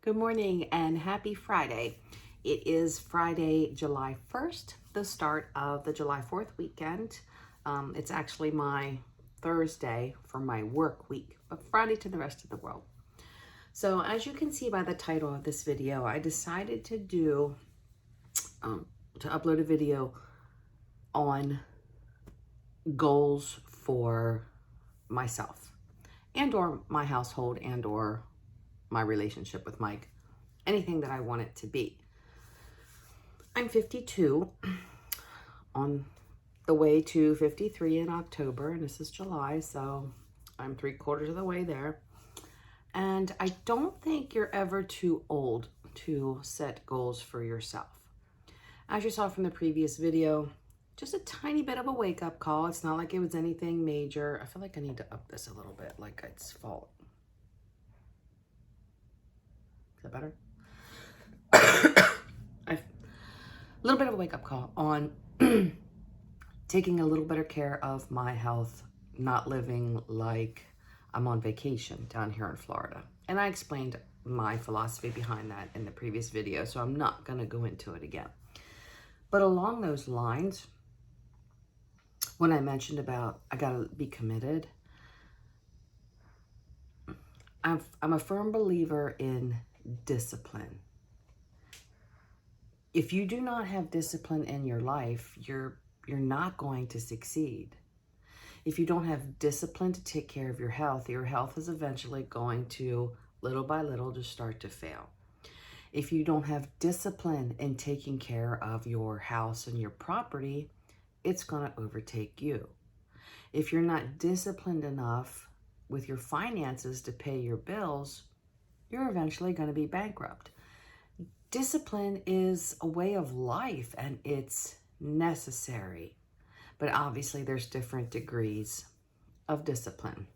Good morning and happy Friday. It is Friday, July 1st, the start of the July 4th weekend. It's actually my Thursday for my work week, but Friday to the rest of the world. So as you can see by the title of this video, I decided to upload a video on goals for myself and or my household and or my relationship with Mike, anything that I want it to be. I'm 52, on the way to 53 in October, and this is July, so I'm 3/4 of the way there. And I don't think you're ever too old to set goals for yourself. As you saw from the previous video, just a tiny bit of a wake-up call. It's not like it was anything major. I feel like I need to up this a little bit, like it's fall. Is that better? A little bit of a wake-up call on taking a little better care of my health, not living like I'm on vacation down here in Florida. And I explained my philosophy behind that in the previous video, so I'm not going to go into it again. But along those lines, when I mentioned about I got to be committed, I'm a firm believer in discipline. If you do not have discipline in your life, you're not going to succeed. If you don't have discipline to take care of your health is eventually going to, little by little, just start to fail. If you don't have discipline in taking care of your house and your property, it's going to overtake you. If you're not disciplined enough with your finances to pay your bills, you're eventually going to be bankrupt. Discipline is a way of life and it's necessary. But obviously there's different degrees of discipline.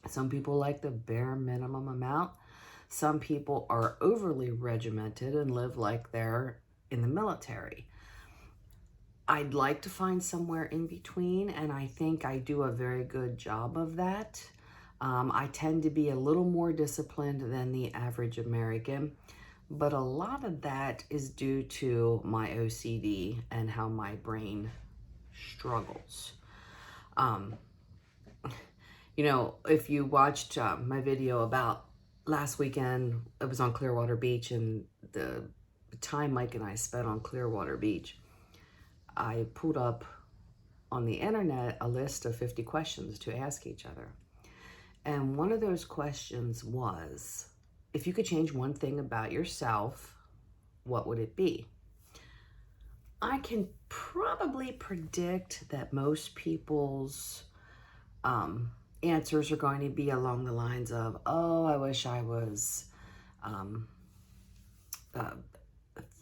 Some people like the bare minimum amount. Some people are overly regimented and live like they're in the military. I'd like to find somewhere in between, and I think I do a very good job of that. I tend to be a little more disciplined than the average American. But a lot of that is due to my OCD and how my brain struggles. You know, if you watched my video about last weekend, it was on Clearwater Beach, and the time Mike and I spent on Clearwater Beach, I pulled up on the internet a list of 50 questions to ask each other. And one of those questions was, if you could change one thing about yourself, what would it be? I can probably predict that most people's answers are going to be along the lines of, oh, I wish I was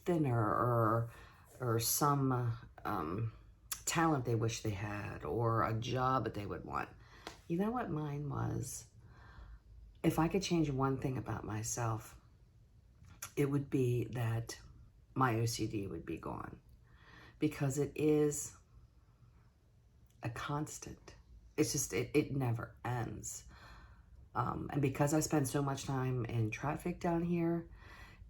thinner, or some talent they wish they had, or a job that they would want. You know what mine was? If I could change one thing about myself, it would be that my OCD would be gone, because it is a constant. It's just, it never ends. And because I spend so much time in traffic down here,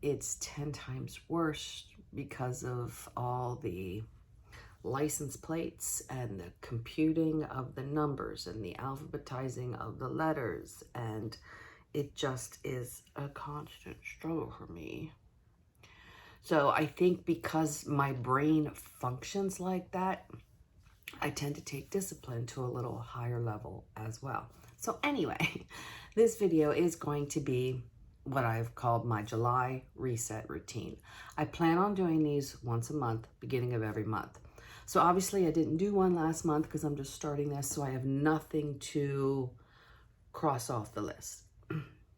it's 10 times worse because of all the license plates and the computing of the numbers and the alphabetizing of the letters. And it just is a constant struggle for me. So I think because my brain functions like that, I tend to take discipline to a little higher level as well. So anyway, this video is going to be what I've called my July reset routine. I plan on doing these once a month, beginning of every month. So obviously I didn't do one last month because I'm just starting this, so I have nothing to cross off the list.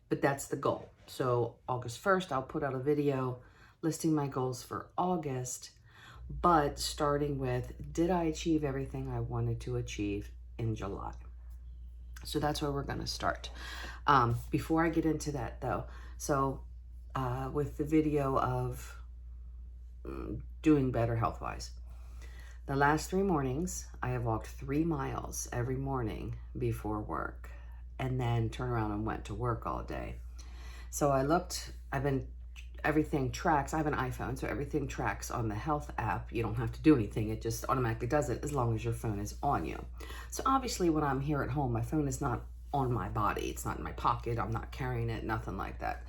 But that's the goal. So August 1st, I'll put out a video listing my goals for August, but starting with, did I achieve everything I wanted to achieve in July? So that's where we're going to start. Before I get into that though, so with the video of doing better health-wise, the last 3 mornings, I have walked 3 miles every morning before work, and then turned around and went to work all day. So everything tracks. I have an iPhone, so everything tracks on the health app. You don't have to do anything. It just automatically does it as long as your phone is on you. So obviously when I'm here at home, my phone is not on my body. It's not in my pocket. I'm not carrying it, nothing like that.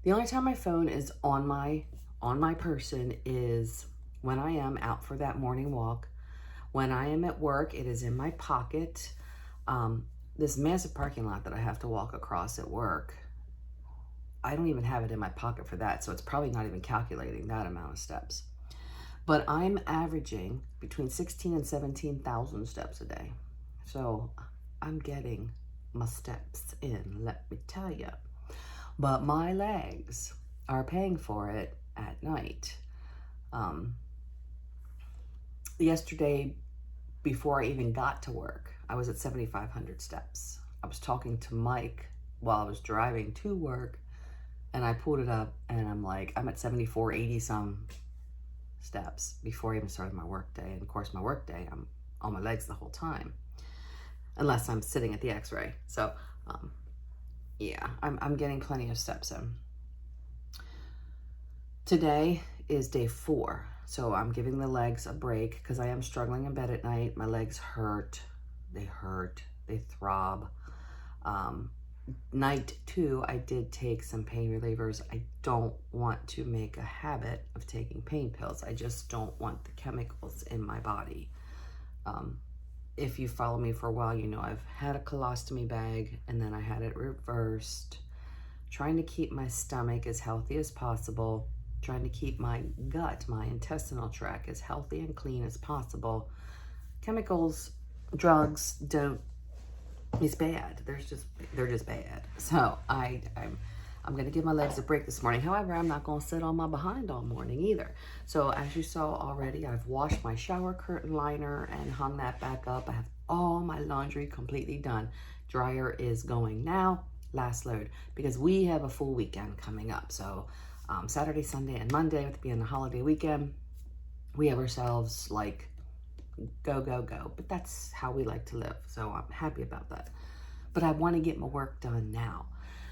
The only time my phone is on my person is when I am out for that morning walk. When I am at work, it is in my pocket. This massive parking lot that I have to walk across at work, I don't even have it in my pocket for that, so it's probably not even calculating that amount of steps. But I'm averaging between 16 and 17,000 steps a day. So I'm getting my steps in, let me tell you. But my legs are paying for it at night. Yesterday, before I even got to work, I was at 7,500 steps. I was talking to Mike while I was driving to work, and I pulled it up, and I'm like, I'm at 7480 some steps before I even started my work day. And of course, my work day, I'm on my legs the whole time, unless I'm sitting at the X-ray. So yeah, I'm getting plenty of steps in. Today is day 4. So I'm giving the legs a break because I am struggling in bed at night. My legs hurt, they throb. Night 2, I did take some pain relievers. I don't want to make a habit of taking pain pills. I just don't want the chemicals in my body. If you follow me for a while, you know I've had a colostomy bag and then I had it reversed. Trying to keep my stomach as healthy as possible. Trying to keep my gut, my intestinal tract as healthy and clean as possible. Chemicals, drugs, it's bad. They're just bad. So I'm gonna give my legs a break this morning. However, I'm not gonna sit on my behind all morning either. So as you saw already, I've washed my shower curtain liner and hung that back up. I have all my laundry completely done. Dryer is going now, last load, because we have a full weekend coming up. So Saturday, Sunday, and Monday, with being the holiday weekend, we have ourselves like go, go, go. But that's how we like to live. So I'm happy about that. But I want to get my work done now.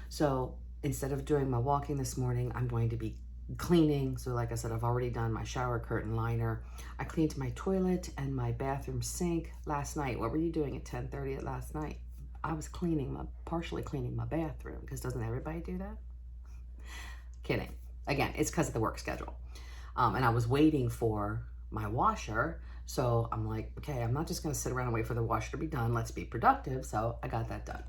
So instead of doing my walking this morning, I'm going to be cleaning. So like I said, I've already done my shower curtain liner. I cleaned my toilet and my bathroom sink last night. What were you doing at 10:30 at last night? I was partially cleaning my bathroom, because doesn't everybody do that? Kidding. Again, it's because of the work schedule. And I was waiting for my washer. So I'm like, okay, I'm not just going to sit around and wait for the washer to be done. Let's be productive. So I got that done.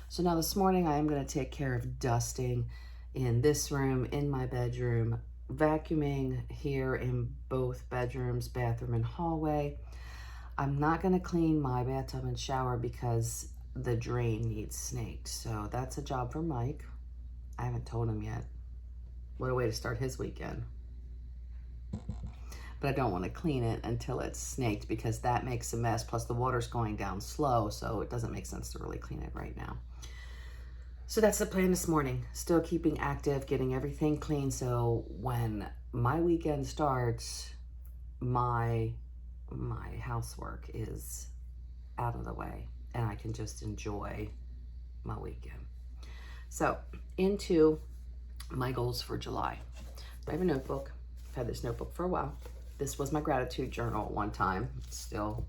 So now this morning I am going to take care of dusting in this room, in my bedroom, vacuuming here in both bedrooms, bathroom and hallway. I'm not going to clean my bathtub and shower because the drain needs snaked. So that's a job for Mike. I haven't told him yet. What a way to start his weekend. But I don't want to clean it until it's snaked, because that makes a mess. Plus the water's going down slow, so it doesn't make sense to really clean it right now. So that's the plan this morning. Still keeping active, getting everything clean, so when my weekend starts, my housework is out of the way and I can just enjoy my weekend. So into my goals for July. I have a notebook. I've had this notebook for a while. This was my gratitude journal at one time. Still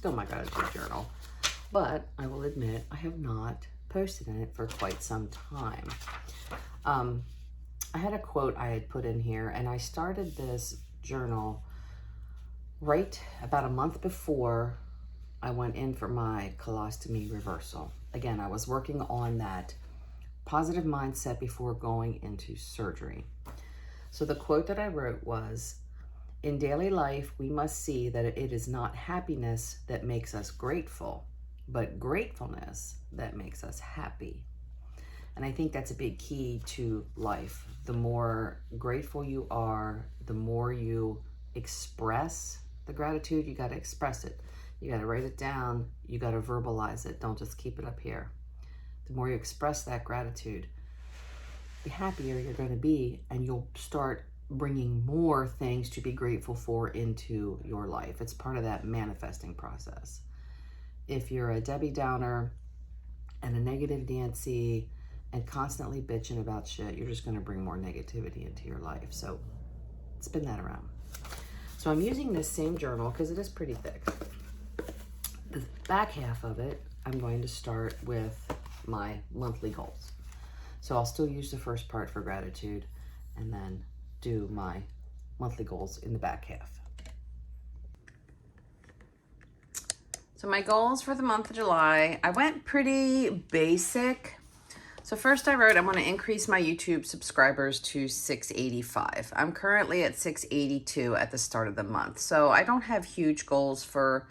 my gratitude journal. But I will admit I have not posted in it for quite some time. I had a quote I had put in here, and I started this journal right about a month before I went in for my colostomy reversal. Again, I was working on that positive mindset before going into surgery. So the quote that I wrote was, "In daily life, we must see that it is not happiness that makes us grateful, but gratefulness that makes us happy." And I think that's a big key to life. The more grateful you are, the more you express the gratitude. You got to express it. You got to write it down. You got to verbalize it. Don't just keep it up here. The more you express that gratitude, the happier you're going to be, and you'll start bringing more things to be grateful for into your life. It's part of that manifesting process. If you're a Debbie Downer and a negative Nancy and constantly bitching about shit, you're just going to bring more negativity into your life. So spin that around. So I'm using this same journal because it is pretty thick. The back half of it, I'm going to start with my monthly goals. So I'll still use the first part for gratitude and then do my monthly goals in the back half. So my goals for the month of July, I went pretty basic. So first I wrote, I want to increase my YouTube subscribers to 685. I'm currently at 682 at the start of the month. So I don't have huge goals for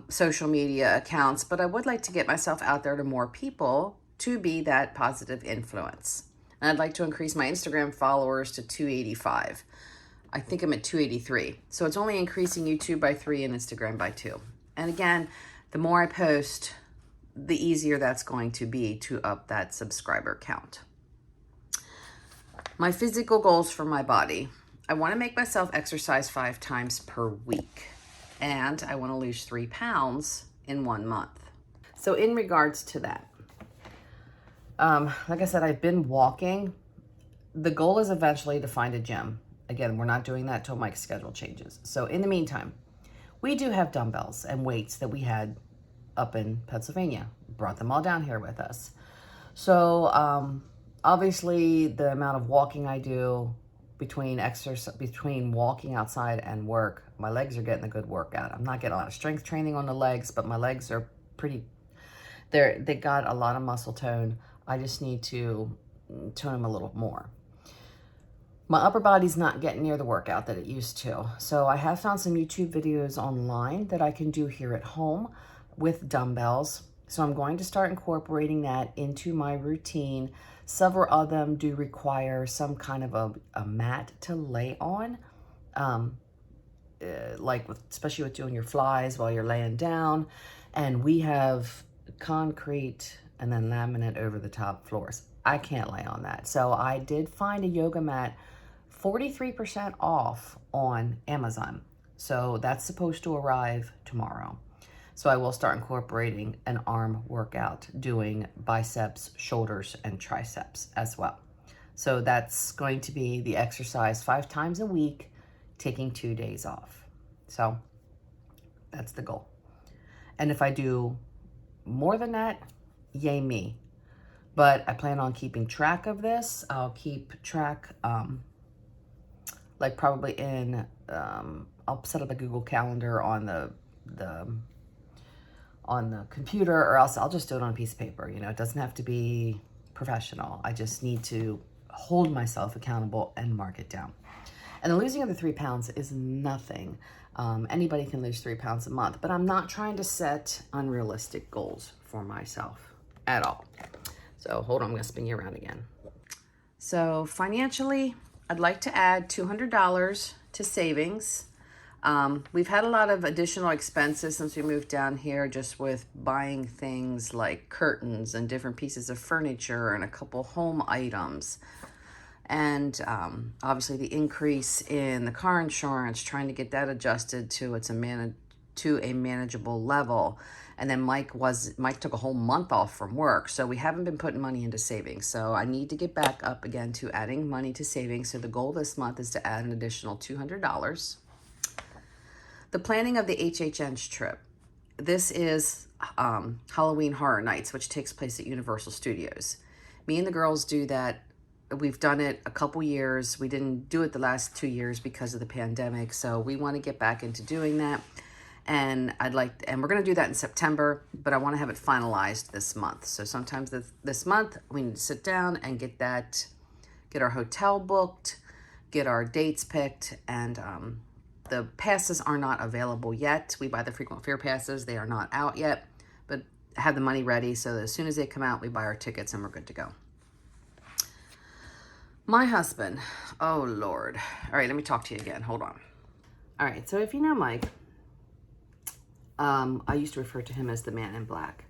social media accounts, but I would like to get myself out there to more people to be that positive influence. And I'd like to increase my Instagram followers to 285. I think I'm at 283. So it's only increasing YouTube by 3 and Instagram by 2. And again, the more I post, the easier that's going to be to up that subscriber count. My physical goals for my body. I want to make myself exercise 5 times per week. And I want to lose 3 pounds in 1 month. So in regards to that, like I said, I've been walking. The goal is eventually to find a gym. Again, we're not doing that till Mike's schedule changes. So in the meantime, we do have dumbbells and weights that we had up in Pennsylvania. Brought them all down here with us. So obviously the amount of walking I do between walking outside and work, my legs are getting a good workout. I'm not getting a lot of strength training on the legs, but my legs are they got a lot of muscle tone. I just need to tone them a little more. My upper body's not getting near the workout that it used to. So I have found some YouTube videos online that I can do here at home with dumbbells. So I'm going to start incorporating that into my routine. Several of them do require some kind of a mat to lay on, especially with doing your flies while you're laying down. And we have concrete and then laminate over the top floors. I can't lay on that. So I did find a yoga mat 43% off on Amazon. So that's supposed to arrive tomorrow. So I will start incorporating an arm workout, doing biceps, shoulders, and triceps as well. So that's going to be the exercise 5 times a week, taking 2 days off. So that's the goal. And if I do more than that, yay me. But I plan on keeping track of this. I'll keep track, like probably in, I'll set up a Google Calendar on the computer, or else I'll just do it on a piece of paper. You know, it doesn't have to be professional. I just need to hold myself accountable and mark it down. And the losing of the 3 pounds is nothing. Anybody can lose 3 pounds a month, but I'm not trying to set unrealistic goals for myself at all. So hold on, I'm gonna spin you around again. So financially, I'd like to add $200 to savings. We've had a lot of additional expenses since we moved down here, just with buying things like curtains and different pieces of furniture and a couple home items. And obviously the increase in the car insurance, trying to get that adjusted to a manageable level. And then Mike took a whole month off from work, so we haven't been putting money into savings. So I need to get back up again to adding money to savings. So the goal this month is to add an additional $200. The planning of the HHN's trip. This is Halloween Horror Nights, which takes place at Universal Studios. Me and the girls do that. We've done it a couple years. We didn't do it the last 2 years because of the pandemic. So we want to get back into doing that. And we're going to do that in September, but I want to have it finalized this month. So sometimes this month we need to sit down and get our hotel booked, get our dates picked, and the passes are not available yet. We buy the frequent flyer passes. They are not out yet, but have the money ready so that as soon as they come out, we buy our tickets and we're good to go. My husband, oh Lord. All right, let me talk to you again. Hold on. All right, so if you know Mike, I used to refer to him as the man in black.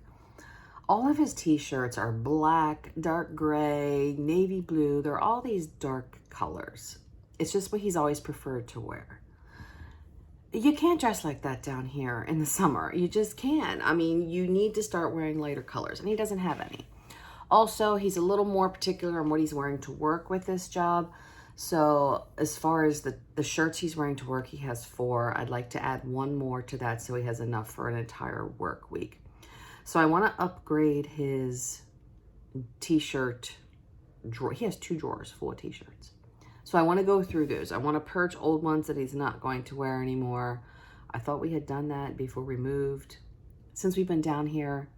All of his t-shirts are black, dark gray, navy blue. They're all these dark colors. It's just what he's always preferred to wear. You can't dress like that down here in the summer. You just can't. I mean, you need to start wearing lighter colors, and he doesn't have any. Also, he's a little more particular on what he's wearing to work with this job. So as far as the shirts he's wearing to work, he has 4. I'd like to add 1 more to that so he has enough for an entire work week. So I want to upgrade his t-shirt drawer. He has 2 drawers full of t-shirts. So I want to go through those. I want to purge old ones that he's not going to wear anymore. I thought we had done that before we moved. Since we've been down here,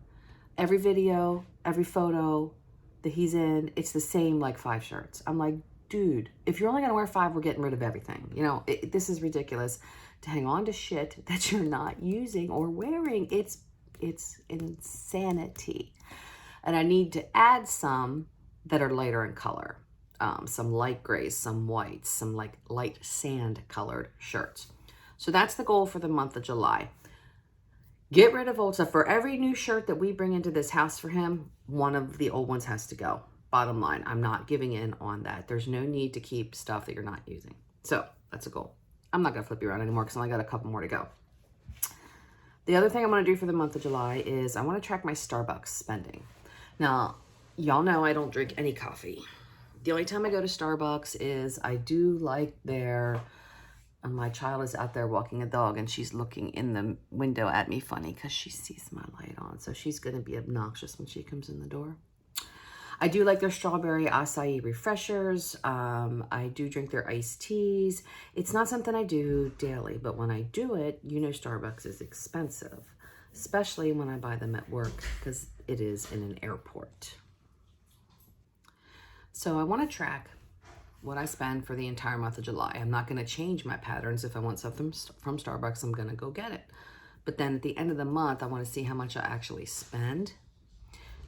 every video, every photo that he's in, it's the same like 5 shirts. I'm like, dude, if you're only going to wear 5, we're getting rid of everything. You know, this is ridiculous to hang on to shit that you're not using or wearing. It's insanity. And I need to add some that are lighter in color. Some light grays, some whites, some like light sand colored shirts. So that's the goal for the month of July. Get rid of old stuff. For every new shirt that we bring into this house for him, one of the old ones has to go. Bottom line, I'm not giving in on that. There's no need to keep stuff that you're not using. So that's a goal. I'm not going to flip you around anymore because I only got a couple more to go. The other thing I want to do for the month of July is I want to track my Starbucks spending. Now, y'all know I don't drink any coffee. The only time I go to Starbucks is I do like their... And my child is out there walking a dog and she's looking in the window at me funny because she sees my light on. So she's going to be obnoxious when she comes in the door. I do like their strawberry acai refreshers. I do drink their iced teas. It's not something I do daily, but when I do it, you know Starbucks is expensive, especially when I buy them at work because it is in an airport. So I want to track what I spend for the entire month of July. I'm not going to change my patterns. If I want something from Starbucks, I'm going to go get it. But then at the end of the month, I want to see how much I actually spend.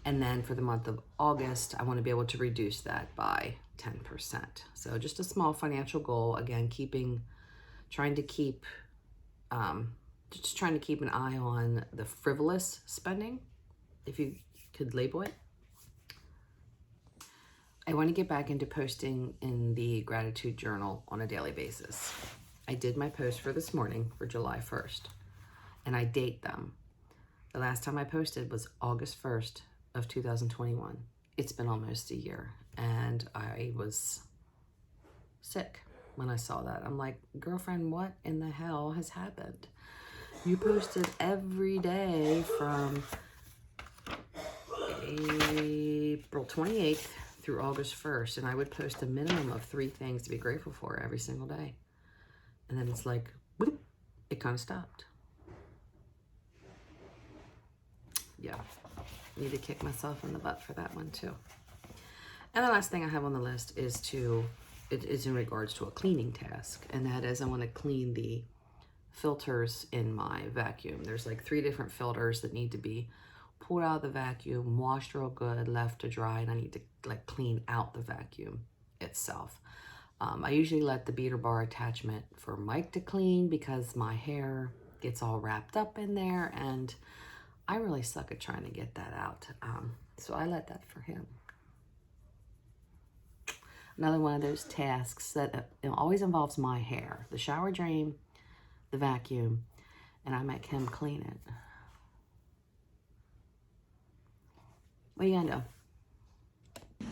And then for the month of August, I want to be able to reduce that by 10%. So just a small financial goal. Again, trying to keep an eye on the frivolous spending, if you could label it. I want to get back into posting in the gratitude journal on a daily basis. I did my post for this morning for July 1st, and I date them. The last time I posted was August 1st of 2021. It's been almost a year. And I was sick when I saw that. I'm like, girlfriend, what in the hell has happened? You posted every day from April 28th through August 1st, and I would post a minimum of 3 things to be grateful for every single day. And then it's like, whoop, it kind of stopped. Yeah, need to kick myself in the butt for that one too. And the last thing I have on the list is it is in regards to a cleaning task, and that is I want to clean the filters in my vacuum. There's like 3 different filters that need to be pulled out of the vacuum, washed real good, left to dry, and I need to like clean out the vacuum itself. I usually let the beater bar attachment for Mike to clean because my hair gets all wrapped up in there, and I really suck at trying to get that out. So I let that for him. Another one of those tasks that always involves my hair, the shower drain, the vacuum, and I make him clean it. What are you gonna do?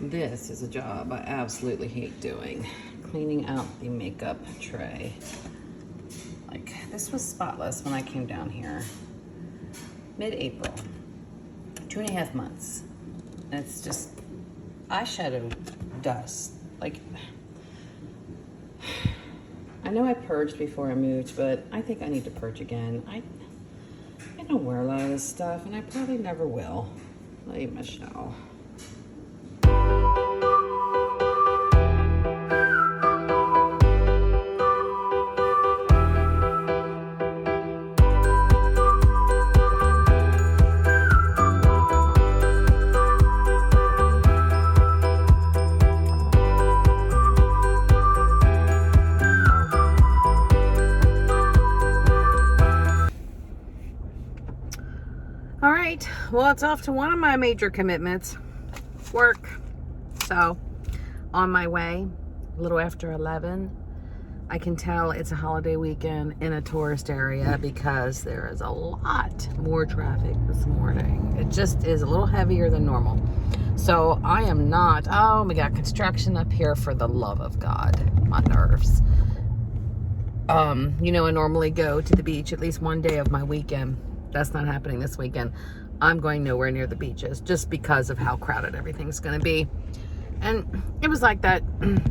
This is a job I absolutely hate doing. Cleaning out the makeup tray. Like, this was spotless when I came down here. Mid-April. 2.5 months. And it's just eyeshadow dust. Like, I know I purged before I moved, but I think I need to purge again. I don't wear a lot of this stuff, and I probably never will. Hey, Michelle. All right, well, it's off to one of my major commitments, work. So on my way, a little after 11. I can tell it's a holiday weekend in a tourist area because there is a lot more traffic this morning. It just is a little heavier than normal. So I am not, oh, we got construction up here, for the love of God, my nerves. You know, I normally go to the beach at least one day of my weekend. That's not happening this weekend. I'm going nowhere near the beaches just because of how crowded everything's going to be. And it was like that,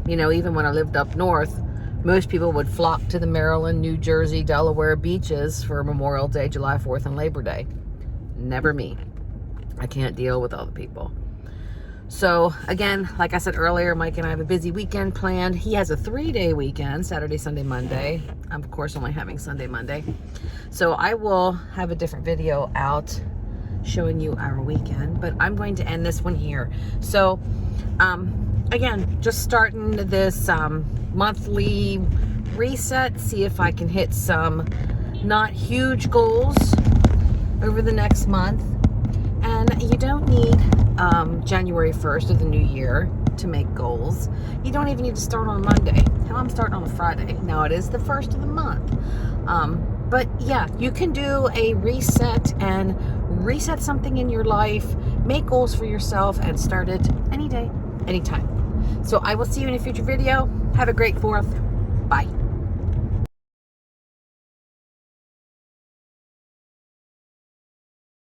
you know, even when I lived up north, most people would flock to the Maryland, New Jersey, Delaware beaches for Memorial Day, July 4th, and Labor Day. Never me. I can't deal with other people. So again, like I said earlier, Mike and I have a busy weekend planned. He has a 3-day weekend, Saturday, Sunday, Monday. I'm of course only having Sunday, Monday. So I will have a different video out showing you our weekend, but I'm going to end this one here. So again, just starting this monthly reset, see if I can hit some not huge goals over the next month. And you don't need January 1st of the new year to make goals. You don't even need to start on Monday. Hell, I'm starting on a Friday. Now it is the 1st of the month. But yeah, you can do a reset and reset something in your life, make goals for yourself, and start it any day, anytime. So I will see you in a future video. Have a great 4th. Bye.